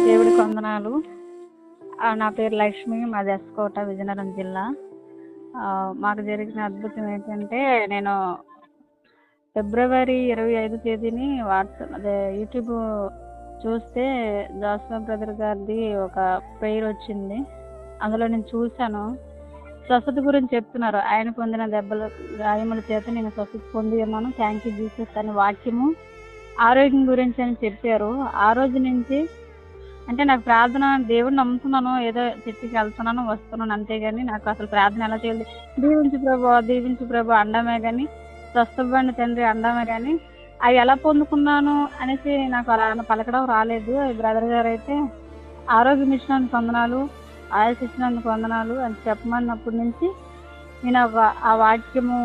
దేవుడికి వందనాలు. నా పేరు లక్ష్మి. మాది ఎస్కోట, విజయనగరం జిల్లా. మాకు జరిగిన అద్భుతం ఏంటంటే, నేను ఫిబ్రవరి 25 తేదీని యూట్యూబ్ చూస్తే జాస్వా బ్రదర్ గారిది ఒక ప్రేయర్ వచ్చింది. అందులో నేను చూశాను. స్వస్థత గురించి చెప్తున్నారు. ఆయన పొందిన గాయముల చేత నేను స్వస్థత పొంది ఉన్నాను, థ్యాంక్ యూ జీసస్ అని వాక్యము, ఆరోగ్యం గురించి అని చెప్పారు. ఆ రోజు నుంచి అంటే నాకు ప్రార్థన, దేవుడిని నమ్ముతున్నాను, ఏదో చర్చికి వెళ్తున్నాను వస్తున్నాను అంతేగాని నాకు అసలు ప్రార్థన ఎలా చేయాలి, దీవించు ప్రభు అండమే కానీ, స్వస్థపడిన తండ్రి అండమే కానీ, అవి ఎలా పొందుకున్నాను అనేసి నాకు అలా పలకడం రాలేదు. బ్రదర్ గారు అయితే ఆరోగ్యం ఇచ్చినందుకు వందనాలు, ఆయుష్ ఇచ్చినందుకు వందనాలు అని చెప్పమన్నప్పటి నుంచి నేను ఆ వాక్యము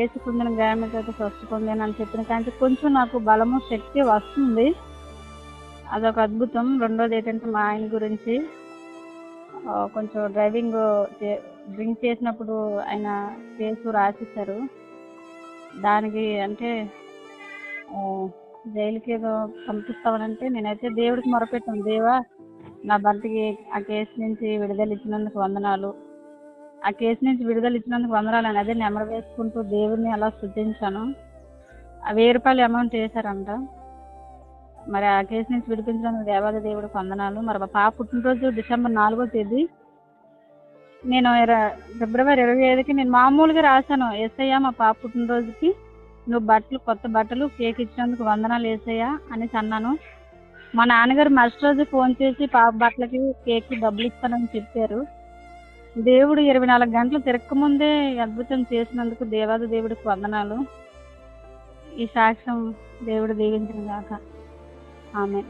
ఏసు పొందిన గాయముల చేత స్వస్థ పొందాను అని చెప్పిన కానీ కొంచెం నాకు బలము, శక్తి వస్తుంది. అదొక అద్భుతం. రెండోది ఏంటంటే మా ఆయన గురించి, కొంచెం డ్రైవింగ్ డ్రింక్ చేసినప్పుడు ఆయన కేసు రాసేసారు. దానికి అంటే జైలుకి ఏదో పంపిస్తామనంటే నేనైతే దేవుడికి మొరపెట్టాను, దేవా నా భర్తకి ఆ కేసు నుంచి విడుదల ఇచ్చినందుకు వందనాలు, ఆ కేసు నుంచి విడుదల ఇచ్చినందుకు వందనాలు అని అదే నెమరు వేసుకుంటూ దేవుడిని అలా స్తుతించాను. 1000 రూపాయలు అమౌంట్ వేశారంట. మరి ఆ కేసు నుంచి విడిపించడానికి దేవాది దేవుడికి వందనాలు. మరి మా పాప పుట్టినరోజు డిసెంబర్ 4వ తేదీ. నేను ఫిబ్రవరి 25కి నేను మామూలుగా రాశాను, ఏసయ్యా మా పాప పుట్టినరోజుకి నువ్వు కొత్త బట్టలు, కేక్ ఇచ్చినందుకు వందనాలు ఏసయ్యా అనేసి అన్నాను. మా నాన్నగారు మరుసటి రోజు ఫోన్ చేసి పాప బట్టలకి, కేక్కి డబ్బులు ఇస్తానని చెప్పారు. దేవుడు 24 గంటలు తిరక్కముందే అద్భుతం చేసినందుకు దేవాది దేవుడికి వందనాలు. ఈ సాక్ష్యం దేవుడు దీవించిన గాక. ఆమె